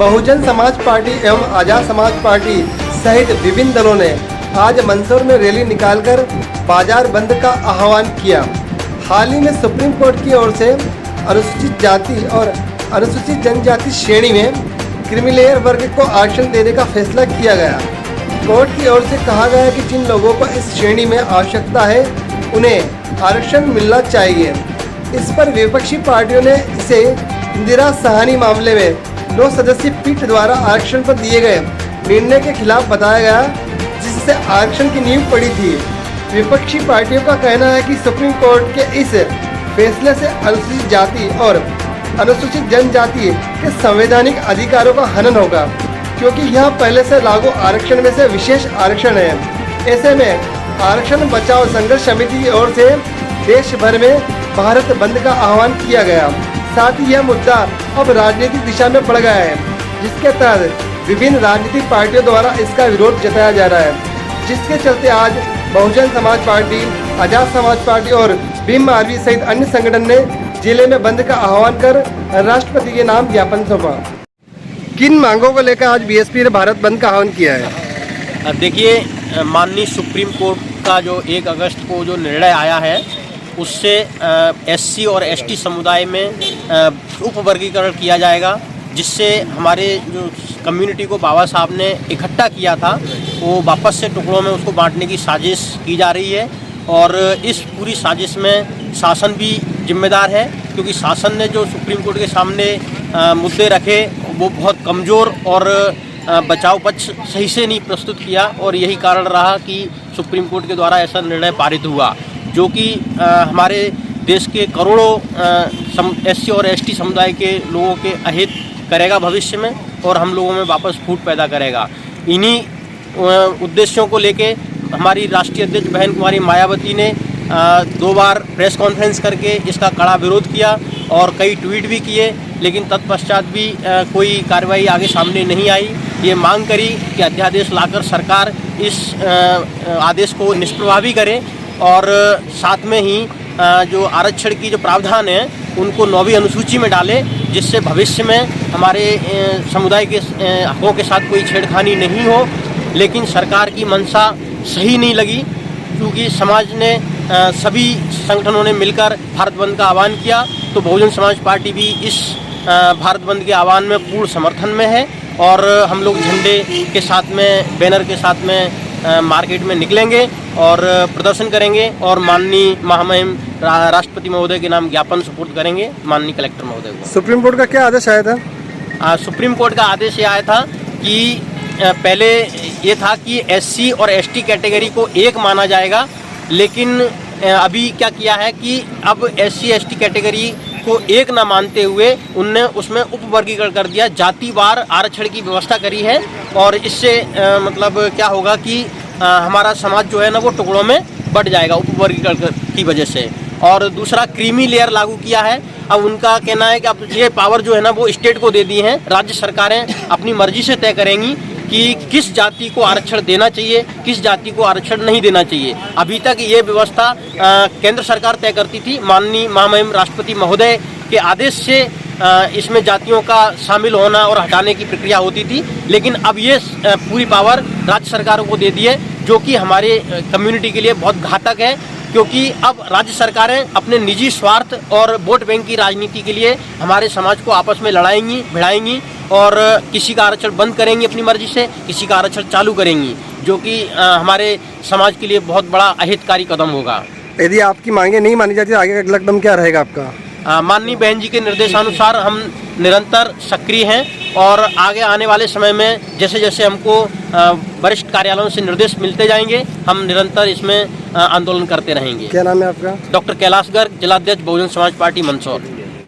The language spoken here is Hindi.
बहुजन समाज पार्टी एवं आजाद समाज पार्टी सहित विभिन्न दलों ने आज मंदसौर में रैली निकालकर बाजार बंद का आह्वान किया। हाल ही में सुप्रीम कोर्ट की ओर से अनुसूचित जाति और अनुसूचित जनजाति श्रेणी में क्रीमीलेयर वर्ग को आरक्षण देने का फैसला किया गया। कोर्ट की ओर से कहा गया कि जिन लोगों को इस श्रेणी में आवश्यकता है उन्हें आरक्षण मिलना चाहिए। इस पर विपक्षी पार्टियों ने इसे इंदिरा साहनी मामले में 9 सदस्यीय पीठ द्वारा आरक्षण पर दिए गए निर्णय के खिलाफ बताया गया, जिससे आरक्षण की नींव पड़ी थी। विपक्षी पार्टियों का कहना है कि सुप्रीम कोर्ट के इस फैसले से अनुसूचित जाति और अनुसूचित जनजाति के संवैधानिक अधिकारों का हनन होगा, क्योंकि यह पहले से लागू आरक्षण में से विशेष आरक्षण है। ऐसे में आरक्षण बचाओ संघर्ष समिति की ओर से देश भर में भारत बंद का आह्वान किया गया। साथ ही यह मुद्दा अब राजनीतिक दिशा में बढ़ गया है, जिसके तहत विभिन्न राजनीतिक पार्टियों द्वारा इसका विरोध जताया जा रहा है, जिसके चलते आज बहुजन समाज पार्टी, आजाद समाज पार्टी और भीम आर्मी सहित अन्य संगठन ने जिले में बंद का आह्वान कर राष्ट्रपति के नाम ज्ञापन सौंपा। किन मांगों को लेकर आज बीएसपी ने भारत बंद का आह्वान किया है? देखिए, माननीय सुप्रीम कोर्ट का जो 1 अगस्त को जो निर्णय आया है, उससे एससी और एसटी समुदाय में उपवर्गीकरण किया जाएगा, जिससे हमारे जो कम्युनिटी को बाबा साहब ने इकट्ठा किया था वो वापस से टुकड़ों में उसको बांटने की साजिश की जा रही है। और इस पूरी साजिश में शासन भी जिम्मेदार है, क्योंकि शासन ने जो सुप्रीम कोर्ट के सामने मुद्दे रखे वो बहुत कमज़ोर और बचाव पक्ष सही से नहीं प्रस्तुत किया, और यही कारण रहा कि सुप्रीम कोर्ट के द्वारा ऐसा निर्णय पारित हुआ, जो कि हमारे देश के करोड़ों एससी और एसटी समुदाय के लोगों के अहित करेगा भविष्य में, और हम लोगों में वापस फूट पैदा करेगा। इन्हीं उद्देश्यों को लेके हमारी राष्ट्रीय अध्यक्ष बहन कुमारी मायावती ने 2 बार प्रेस कॉन्फ्रेंस करके इसका कड़ा विरोध किया और कई ट्वीट भी किए, लेकिन तत्पश्चात भी कोई कार्रवाई आगे सामने नहीं आई। ये मांग करी कि अध्यादेश लाकर सरकार इस आदेश को निष्प्रभावी करे, और साथ में ही जो आरक्षण की जो प्रावधान है उनको 9वीं अनुसूची में डाले, जिससे भविष्य में हमारे समुदाय के हकों के साथ कोई छेड़खानी नहीं हो। लेकिन सरकार की मंशा सही नहीं लगी, क्योंकि समाज ने सभी संगठनों ने मिलकर भारत बंद का आह्वान किया, तो बहुजन समाज पार्टी भी इस भारत बंद के आह्वान में पूर्ण समर्थन में है। और हम लोग झंडे के साथ में, बैनर के साथ में मार्केट में निकलेंगे और प्रदर्शन करेंगे, और माननीय महामहिम राष्ट्रपति महोदय के नाम ज्ञापन सुपुर्द करेंगे माननीय कलेक्टर महोदय को। सुप्रीम कोर्ट का क्या आदेश आया था? सुप्रीम कोर्ट का आदेश ये आया था कि पहले ये था कि एससी और एसटी कैटेगरी को एक माना जाएगा, लेकिन अभी क्या किया है कि अब एससी एसटी कैटेगरी को एक ना मानते हुए उनने उसमें उपवर्गीकरण कर दिया, जातिवार आरक्षण की व्यवस्था करी है। और इससे मतलब क्या होगा कि हमारा समाज जो है ना वो टुकड़ों में बट जाएगा उपवर्गीकरण की वजह से। और दूसरा, क्रीमी लेयर लागू किया है। अब उनका कहना है कि अब ये पावर जो है ना वो स्टेट को दे दी है, राज्य सरकारें अपनी मर्जी से तय करेंगी कि किस जाति को आरक्षण देना चाहिए, किस जाति को आरक्षण नहीं देना चाहिए। अभी तक ये व्यवस्था केंद्र सरकार तय करती थी, माननीय महामहिम राष्ट्रपति महोदय के आदेश से इसमें जातियों का शामिल होना और हटाने की प्रक्रिया होती थी। लेकिन अब ये पूरी पावर राज्य सरकारों को दे दी है, जो कि हमारे कम्युनिटी के लिए बहुत घातक है, क्योंकि अब राज्य सरकारें अपने निजी स्वार्थ और वोट बैंक की राजनीति के लिए हमारे समाज को आपस में लड़ाएंगी, भिड़ाएंगी, और किसी का आरक्षण बंद करेंगी अपनी मर्जी से, किसी का आरक्षण चालू करेंगी, जो कि हमारे समाज के लिए बहुत बड़ा अहितकारी कदम होगा। यदि आपकी मांगे नहीं मानी जाती, आगे का अगला कदम क्या रहेगा आपका? माननीय बहन जी के निर्देशानुसार हम निरंतर सक्रिय हैं, और आगे आने वाले समय में जैसे जैसे हमको वरिष्ठ कार्यालयों से निर्देश मिलते जाएंगे, हम निरंतर इसमें आंदोलन करते रहेंगे। क्या नाम है आपका? डॉक्टर कैलाश गर्ग, जिलाध्यक्ष बहुजन समाज पार्टी मंदसौर।